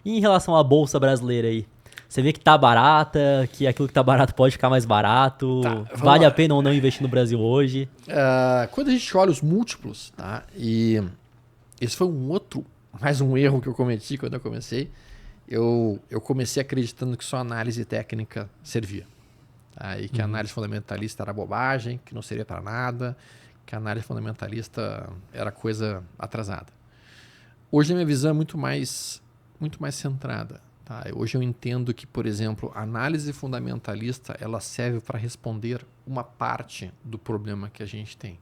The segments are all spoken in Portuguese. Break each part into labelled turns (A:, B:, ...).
A: E em relação à bolsa brasileira aí? Você vê que tá barata, que aquilo que tá barato pode ficar mais barato.
B: Tá, vamos
A: Vale a
B: lá.
A: pena ou não investir no Brasil hoje?
B: Quando a gente olha os múltiplos, tá? E esse foi mais um erro que eu cometi quando eu comecei. Eu comecei acreditando que só análise técnica servia. Tá? E que a análise fundamentalista era bobagem, que não servia para nada, que a análise fundamentalista era coisa atrasada. Hoje a minha visão é muito mais centrada. Tá? Hoje eu entendo que, por exemplo, a análise fundamentalista ela serve para responder uma parte do problema que a gente tem.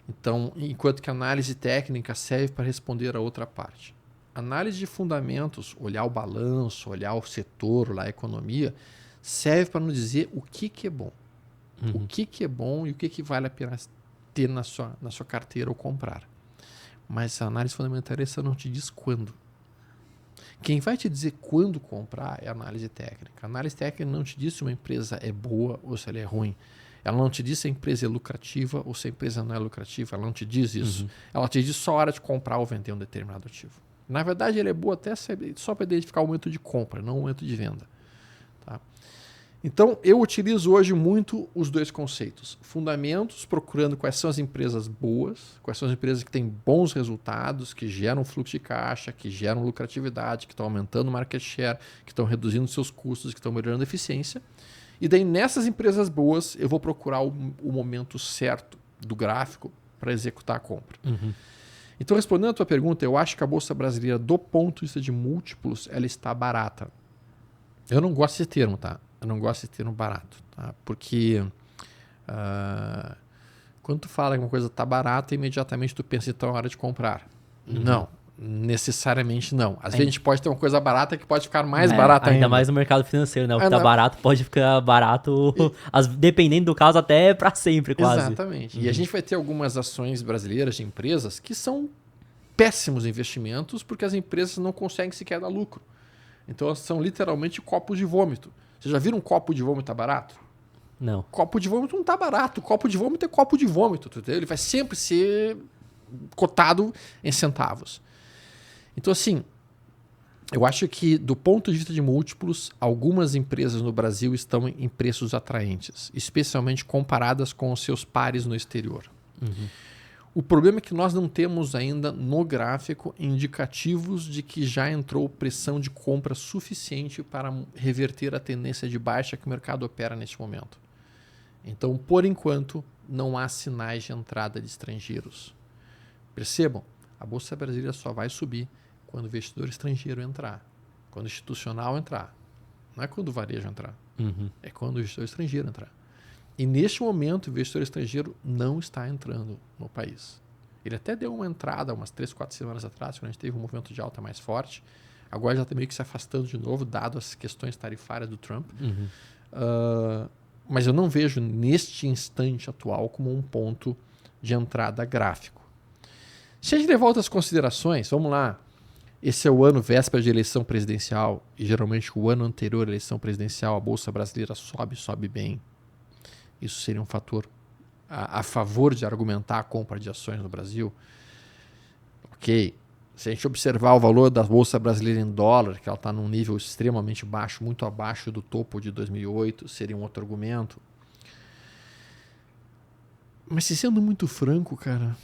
B: Então, enquanto que a análise técnica serve para responder a outra parte. Análise de fundamentos, olhar o balanço, olhar o setor, olhar a economia, serve para nos dizer o que é bom. O que é bom e o que vale a pena ter na sua carteira ou comprar. Mas a análise fundamentalista não te diz quando. Quem vai te dizer quando comprar é a análise técnica. A análise técnica não te diz se uma empresa é boa ou se ela é ruim. Ela não te diz se a empresa é lucrativa ou se a empresa não é lucrativa. Ela não te diz isso. Ela te diz só a hora de comprar ou vender um determinado ativo. Na verdade, ele é boa até só para identificar o momento de compra, não o momento de venda. Tá? Então, eu utilizo hoje muito os dois conceitos. Fundamentos, procurando quais são as empresas boas, quais são as empresas que têm bons resultados, que geram fluxo de caixa, que geram lucratividade, que estão aumentando o market share, que estão reduzindo seus custos, que estão melhorando a eficiência. E daí, nessas empresas boas, eu vou procurar o momento certo do gráfico para executar a compra. Então, respondendo a tua pergunta, eu acho que a Bolsa Brasileira, do ponto de vista de múltiplos, ela está barata. Eu não gosto desse termo, tá? Eu não gosto desse termo barato, tá? Porque quando tu fala que uma coisa está barata, imediatamente tu pensa, então é hora de comprar. Não, necessariamente não. Às vezes a gente pode ter uma coisa barata que pode ficar mais barata ainda.
A: Ainda mais no mercado financeiro, né? O que tá barato pode ficar barato, dependendo do caso, até para sempre, quase.
B: Exatamente. E a gente vai ter algumas ações brasileiras de empresas que são péssimos investimentos porque as empresas não conseguem sequer dar lucro. Então elas são literalmente copos de vômito. Vocês já viram um copo de vômito tá barato?
A: Não.
B: Copo de vômito não tá barato. Copo de vômito é copo de vômito. Entendeu? Ele vai sempre ser cotado em centavos. Então, assim, eu acho que do ponto de vista de múltiplos, algumas empresas no Brasil estão em preços atraentes, especialmente comparadas com os seus pares no exterior. O problema é que nós não temos ainda no gráfico indicativos de que já entrou pressão de compra suficiente para reverter a tendência de baixa que o mercado opera neste momento. Então, por enquanto, não há sinais de entrada de estrangeiros. Percebam, a Bolsa Brasileira só vai subir quando o investidor estrangeiro entrar, quando o institucional entrar. Não é quando o varejo entrar, é quando o investidor estrangeiro entrar. E neste momento, o investidor estrangeiro não está entrando no país. Ele até deu uma entrada umas 3, 4 semanas atrás, quando a gente teve um movimento de alta mais forte. Agora já está meio que se afastando de novo, dado as questões tarifárias do Trump. Mas eu não vejo neste instante atual como um ponto de entrada gráfico. Se a gente levar outras considerações, vamos lá. Esse é o ano véspera de eleição presidencial e geralmente o ano anterior à eleição presidencial a Bolsa Brasileira sobe bem. Isso seria um fator a favor de argumentar a compra de ações no Brasil. Ok, se a gente observar o valor da Bolsa Brasileira em dólar, que ela está num nível extremamente baixo, muito abaixo do topo de 2008, seria um outro argumento. Mas se sendo muito franco, cara,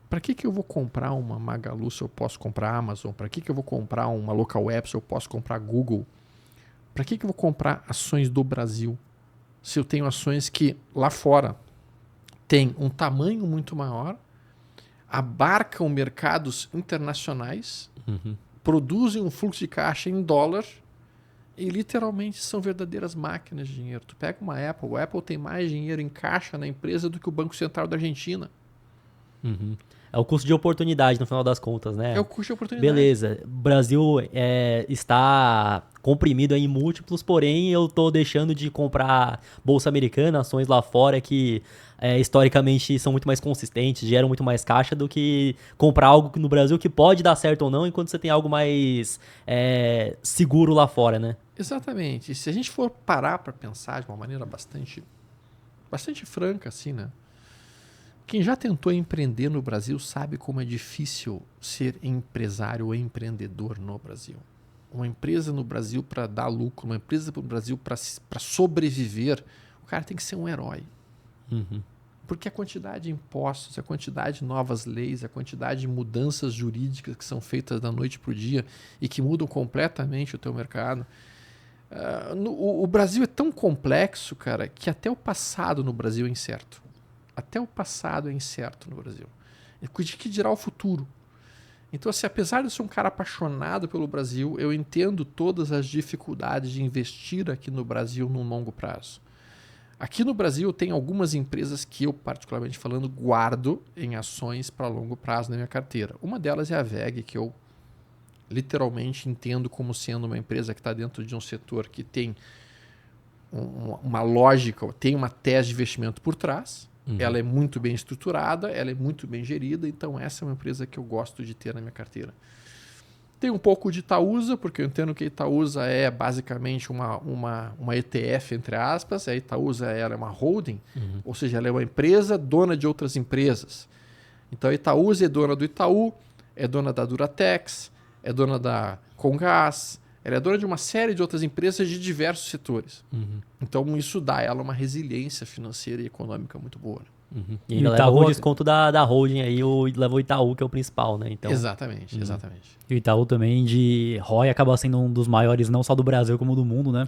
B: para que eu vou comprar uma Magalu se eu posso comprar Amazon? Para que eu vou comprar uma Local Web se eu posso comprar Google? Para que eu vou comprar ações do Brasil se eu tenho ações que lá fora têm um tamanho muito maior, abarcam mercados internacionais, produzem um fluxo de caixa em dólar e literalmente são verdadeiras máquinas de dinheiro. Tu pega uma Apple, a Apple tem mais dinheiro em caixa na empresa do que o Banco Central da Argentina.
A: É o custo de oportunidade, no final das contas, né?
B: É o custo de oportunidade.
A: Beleza. O Brasil está comprimido em múltiplos, porém eu tô deixando de comprar bolsa americana, ações lá fora que historicamente são muito mais consistentes, geram muito mais caixa do que comprar algo no Brasil que pode dar certo ou não, enquanto você tem algo mais seguro lá fora, né?
B: Exatamente. E se a gente for parar para pensar de uma maneira bastante franca, assim, né? Quem já tentou empreender no Brasil sabe como é difícil ser empresário ou empreendedor no Brasil. Uma empresa no Brasil para dar lucro, uma empresa no Brasil para sobreviver, o cara tem que ser um herói.
A: Uhum.
B: Porque a quantidade de impostos, a quantidade de novas leis, a quantidade de mudanças jurídicas que são feitas da noite para o dia e que mudam completamente o teu mercado. O Brasil é tão complexo, cara, que até o passado no Brasil é incerto. Até o passado é incerto no Brasil. De que dirá o futuro? Então, assim, apesar de eu ser um cara apaixonado pelo Brasil, eu entendo todas as dificuldades de investir aqui no Brasil num longo prazo. Aqui no Brasil tem algumas empresas que eu, particularmente falando, guardo em ações para longo prazo na minha carteira. Uma delas é a VEG, que eu literalmente entendo como sendo uma empresa que está dentro de um setor que tem uma lógica, tem uma tese de investimento por trás. Ela é muito bem estruturada, ela é muito bem gerida, então essa é uma empresa que eu gosto de ter na minha carteira. Tem um pouco de Itaúsa, porque eu entendo que a Itaúsa é basicamente uma ETF, entre aspas. A Itaúsa ela é uma holding, ou seja, ela é uma empresa dona de outras empresas. Então a Itaúsa é dona do Itaú, é dona da Duratex, é dona da Comgás, ela é dona de uma série de outras empresas de diversos setores. Então isso dá a ela uma resiliência financeira e econômica muito boa.
A: E ainda leva o desconto da holding aí, leva o Itaú, que é o principal, né? Então,
B: exatamente.
C: E o Itaú também de ROI acaba sendo um dos maiores, não só do Brasil como do mundo, né?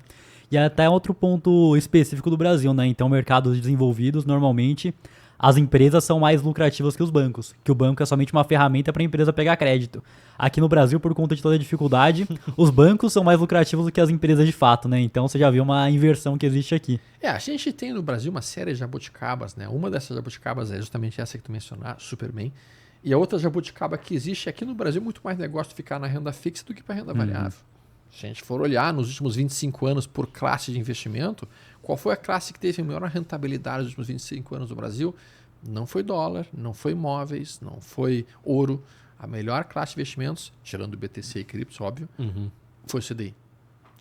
C: E até outro ponto específico do Brasil, né? Então, mercados desenvolvidos, normalmente, as empresas são mais lucrativas que os bancos, que o banco é somente uma ferramenta para a empresa pegar crédito. Aqui no Brasil, por conta de toda a dificuldade, os bancos são mais lucrativos do que as empresas de fato, né? Então você já viu uma inversão que existe aqui.
B: A gente tem no Brasil uma série de jabuticabas, né? Uma dessas jabuticabas é justamente essa que tu mencionaste, super bem. E a outra jabuticaba que existe aqui no Brasil, muito mais negócio de ficar na renda fixa do que para renda variável. Se a gente for olhar nos últimos 25 anos por classe de investimento, qual foi a classe que teve a maior rentabilidade nos últimos 25 anos no Brasil? Não foi dólar, não foi imóveis, não foi ouro. A melhor classe de investimentos, tirando o BTC e criptos, óbvio, foi o CDI.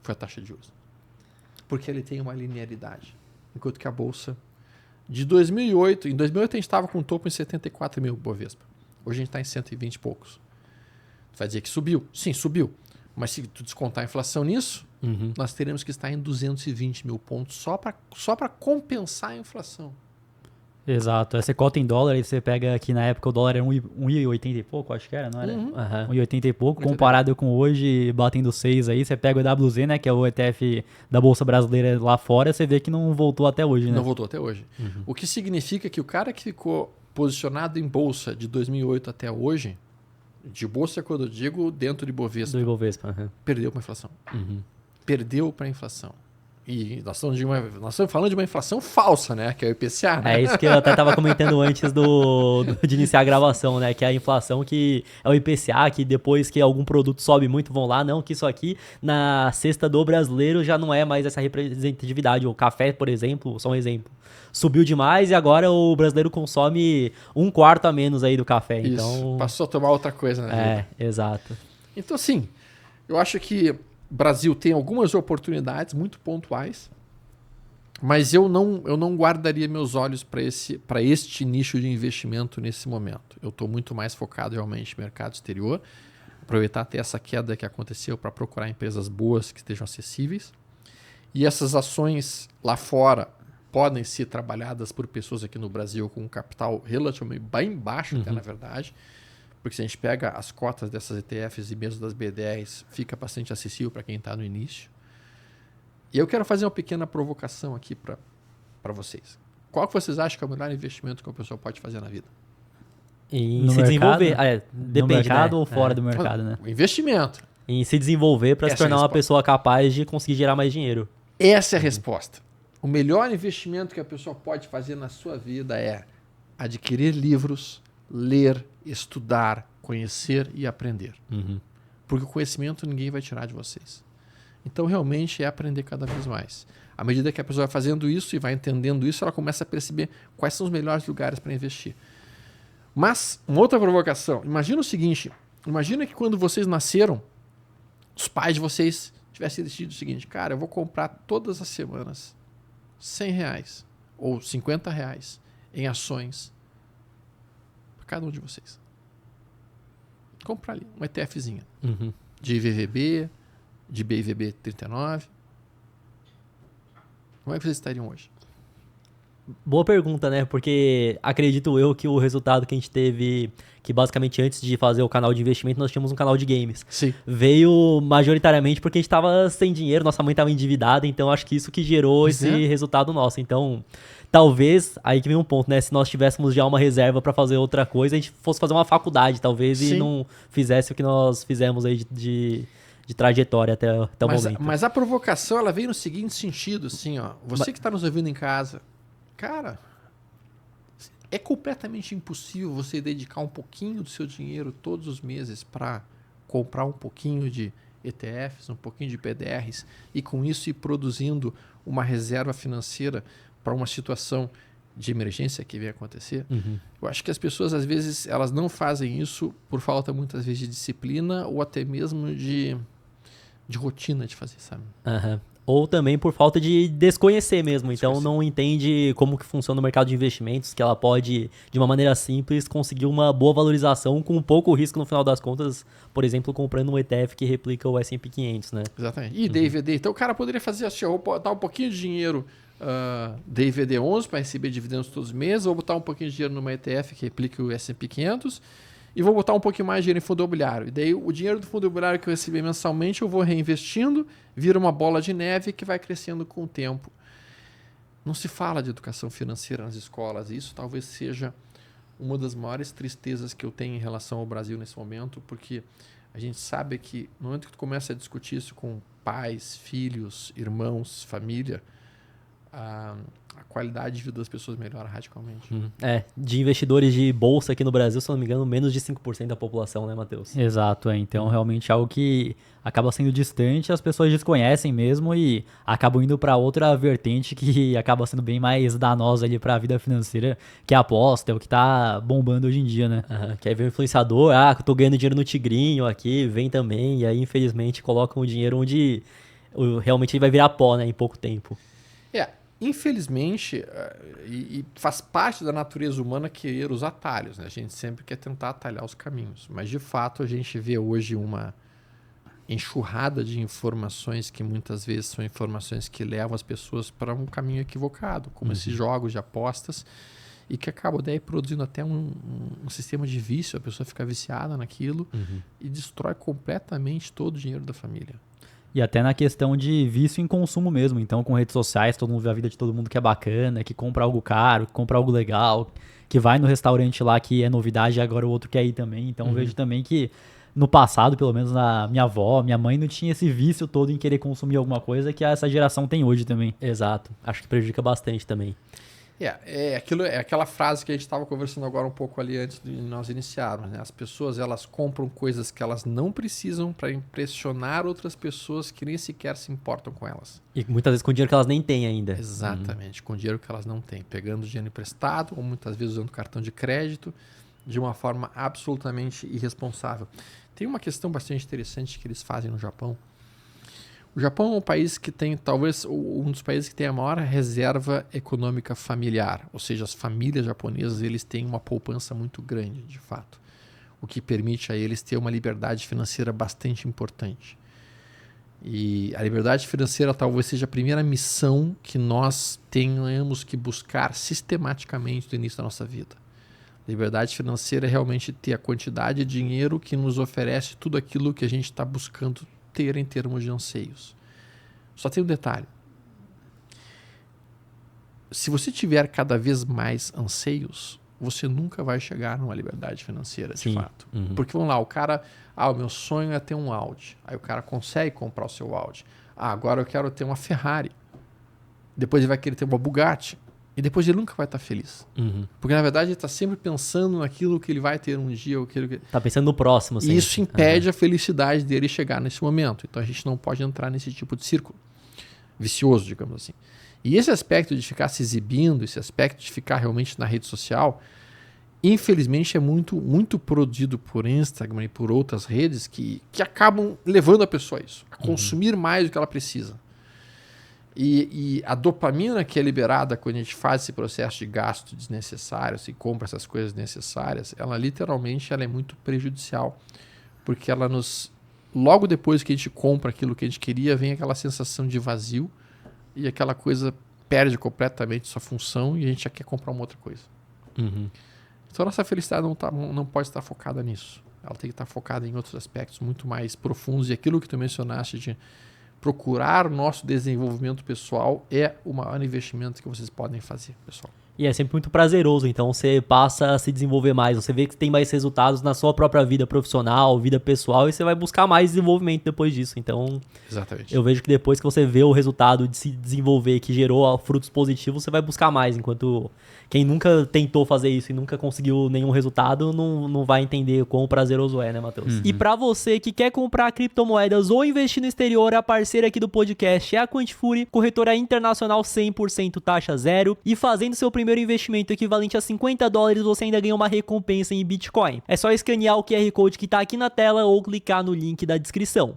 B: Foi a taxa de juros. Porque ele tem uma linearidade. Enquanto que a Bolsa, de 2008, em 2008 a gente estava com um topo em 74 mil Bovespa. Hoje a gente está em 120 e poucos. Tu vai dizer que subiu? Sim, subiu. Mas se tu descontar a inflação nisso, nós teremos que estar em 220 mil pontos só para compensar a inflação.
C: Exato. Você cota em dólar e você pega aqui na época o dólar era 1,80 e pouco, acho que era, não era? 1,80 e pouco, comparado com hoje, batendo 6 aí, você pega o EWZ, né, que é o ETF da Bolsa Brasileira lá fora, você vê que não voltou até hoje, né?
B: Não voltou até hoje. O que significa que o cara que ficou posicionado em Bolsa de 2008 até hoje, de Bolsa quando eu digo dentro de Bovespa,
C: do Ibovespa,
B: perdeu para a inflação. Perdeu para a inflação. E nós estamos falando de uma inflação falsa, né? Que é o IPCA. Né?
A: É isso que eu até estava comentando antes de iniciar a gravação, né? Que é a inflação que é o IPCA, que depois que algum produto sobe muito, vão lá. Não, que isso aqui na cesta do brasileiro já não é mais essa representatividade. O café, por exemplo, só um exemplo. Subiu demais e agora o brasileiro consome 1/4 a menos aí do café.
B: Isso,
A: então
B: passou a tomar outra coisa na vida.
A: Exato.
B: Então, assim, eu acho que o Brasil tem algumas oportunidades muito pontuais, mas eu não guardaria meus olhos para este nicho de investimento nesse momento. Eu estou muito mais focado realmente no mercado exterior, aproveitar até essa queda que aconteceu para procurar empresas boas que estejam acessíveis. E essas ações lá fora podem ser trabalhadas por pessoas aqui no Brasil com um capital relativamente bem baixo, até na verdade. Porque se a gente pega as cotas dessas ETFs e mesmo das B10, fica bastante acessível para quem está no início. E eu quero fazer uma pequena provocação aqui para vocês. Qual que vocês acham que é o melhor investimento que uma pessoa pode fazer na vida?
A: Em
C: No
A: se
C: mercado?
A: desenvolver. Depende,
C: no mercado
A: né?
C: ou fora do mercado, né?
B: O investimento.
A: Em se desenvolver para se
B: Essa é a
A: tornar uma
B: resposta.
A: pessoa capaz de conseguir gerar mais dinheiro.
B: Essa é a resposta. O melhor investimento que a pessoa pode fazer na sua vida é adquirir livros, ler, estudar, conhecer e aprender. Porque o conhecimento ninguém vai tirar de vocês. Então, realmente, é aprender cada vez mais. À medida que a pessoa vai fazendo isso e vai entendendo isso, ela começa a perceber quais são os melhores lugares para investir. Mas, uma outra provocação. Imagina o seguinte. Imagina que quando vocês nasceram, os pais de vocês tivessem decidido o seguinte. Cara, eu vou comprar todas as semanas R$100 ou R$50 em ações cada um de vocês. Comprar ali uma ETFzinha.
A: Uhum.
B: De IVVB, de BIVB 39. Como é que vocês estariam hoje?
A: Boa pergunta, né? Porque acredito eu que o resultado que a gente teve, que basicamente antes de fazer o canal de investimento, nós tínhamos um canal de games.
B: Sim.
A: Veio majoritariamente porque a gente tava sem dinheiro, nossa mãe tava endividada, então acho que isso que gerou esse resultado nosso. Então, talvez, aí que vem um ponto, né? Se nós tivéssemos já uma reserva pra fazer outra coisa, a gente fosse fazer uma faculdade, talvez, e não fizesse o que nós fizemos aí de trajetória até o momento.
B: Mas a provocação, ela veio no seguinte sentido, assim, ó. Você que tá nos ouvindo em casa, cara, é completamente impossível você dedicar um pouquinho do seu dinheiro todos os meses para comprar um pouquinho de ETFs, um pouquinho de PDRs e com isso ir produzindo uma reserva financeira para uma situação de emergência que venha acontecer.
A: Uhum.
B: Eu acho que as pessoas, às vezes, elas não fazem isso por falta, muitas vezes, de disciplina ou até mesmo de rotina de fazer, sabe?
A: Uhum. Ou também por falta de desconhecer mesmo. Então não entende como que funciona o mercado de investimentos, que ela pode, de uma maneira simples, conseguir uma boa valorização com pouco risco no final das contas, por exemplo, comprando um ETF que replica o S&P 500, né?
B: Exatamente. E DVD. Então o cara poderia fazer assim, eu vou botar um pouquinho de dinheiro DVD 11 para receber dividendos todos os meses, vou botar um pouquinho de dinheiro numa ETF que replica o S&P 500 e vou botar um pouquinho mais de dinheiro em fundo imobiliário. E daí o dinheiro do fundo imobiliário que eu receber mensalmente eu vou reinvestindo, vira uma bola de neve que vai crescendo com o tempo. Não se fala de educação financeira nas escolas. E isso talvez seja uma das maiores tristezas que eu tenho em relação ao Brasil nesse momento, porque a gente sabe que no momento que tu começa a discutir isso com pais, filhos, irmãos, família, a qualidade de vida das pessoas melhora radicalmente.
A: De investidores de bolsa aqui no Brasil, se eu não me engano, menos de 5% da população, né, Matheus?
C: Exato, então realmente é algo que acaba sendo distante, as pessoas desconhecem mesmo e acabam indo para outra vertente que acaba sendo bem mais danosa ali para a vida financeira, que é a aposta, é o que tá bombando hoje em dia, né?
A: Que aí vem o influenciador, tô ganhando dinheiro no Tigrinho aqui, vem também, e aí infelizmente colocam o dinheiro onde realmente ele vai virar pó, né, em pouco tempo.
B: Infelizmente, e faz parte da natureza humana querer os atalhos, né? A gente sempre quer tentar atalhar os caminhos, mas de fato a gente vê hoje uma enxurrada de informações que muitas vezes são informações que levam as pessoas para um caminho equivocado, como esses jogos de apostas, e que acabam daí produzindo até um sistema de vício, a pessoa fica viciada naquilo e destrói completamente todo o dinheiro da família.
C: E até na questão de vício em consumo mesmo. Então, com redes sociais, todo mundo vê a vida de todo mundo que é bacana, que compra algo caro, que compra algo legal, que vai no restaurante lá que é novidade e agora o outro quer ir também. Então, eu vejo também que no passado, pelo menos na minha avó, minha mãe não tinha esse vício todo em querer consumir alguma coisa que essa geração tem hoje também.
A: Exato. Acho que prejudica bastante também.
B: É aquela frase que a gente estava conversando agora um pouco ali antes de nós iniciarmos, né? As pessoas, elas compram coisas que elas não precisam para impressionar outras pessoas que nem sequer se importam com elas.
A: E muitas vezes com dinheiro que elas nem têm ainda.
B: Exatamente, com dinheiro que elas não têm. Pegando dinheiro emprestado, ou muitas vezes usando cartão de crédito, de uma forma absolutamente irresponsável. Tem uma questão bastante interessante que eles fazem no Japão. O Japão é um país que tem, talvez, um dos países que tem a maior reserva econômica familiar. Ou seja, as famílias japonesas, eles têm uma poupança muito grande, de fato. O que permite a eles ter uma liberdade financeira bastante importante. E a liberdade financeira talvez seja a primeira missão que nós tenhamos que buscar sistematicamente no início da nossa vida. Liberdade financeira é realmente ter a quantidade de dinheiro que nos oferece tudo aquilo que a gente está buscando ter em termos de anseios. Só tem um detalhe. Se você tiver cada vez mais anseios, você nunca vai chegar numa liberdade financeira, de fato. Porque vamos lá, o cara, o meu sonho é ter um Audi. Aí o cara consegue comprar o seu Audi. Agora eu quero ter uma Ferrari. Depois ele vai querer ter uma Bugatti. E depois ele nunca vai estar feliz. Porque, na verdade, ele está sempre pensando naquilo que ele vai ter um dia.
A: Está pensando no próximo.
B: E isso impede a felicidade dele chegar nesse momento. Então, a gente não pode entrar nesse tipo de círculo vicioso, digamos assim. E esse aspecto de ficar se exibindo, esse aspecto de ficar realmente na rede social, infelizmente, é muito, muito produzido por Instagram e por outras redes que acabam levando a pessoa a isso, a consumir mais do que ela precisa. E a dopamina que é liberada quando a gente faz esse processo de gasto desnecessário, se compra essas coisas necessárias, ela literalmente ela é muito prejudicial. Porque ela nos... Logo depois que a gente compra aquilo que a gente queria, vem aquela sensação de vazio e aquela coisa perde completamente sua função e a gente já quer comprar uma outra coisa. Então, nossa felicidade não pode estar focada nisso. Ela tem que estar focada em outros aspectos muito mais profundos. E aquilo que tu mencionaste de procurar o nosso desenvolvimento pessoal é o maior investimento que vocês podem fazer, pessoal.
A: E é sempre muito prazeroso, então você passa a se desenvolver mais, você vê que tem mais resultados na sua própria vida profissional, vida pessoal, e você vai buscar mais desenvolvimento depois disso. Então,
B: exatamente.
A: Eu vejo que depois que você vê o resultado de se desenvolver, que gerou frutos positivos, você vai buscar mais, enquanto quem nunca tentou fazer isso e nunca conseguiu nenhum resultado, não vai entender quão prazeroso é, né, Matheus? E pra você que quer comprar criptomoedas ou investir no exterior, a parceira aqui do podcast é a Quantifury, corretora internacional 100% taxa zero, e fazendo seu primeiro investimento equivalente a $50, você ainda ganha uma recompensa em Bitcoin. É só escanear o QR Code que tá aqui na tela ou clicar no link da descrição.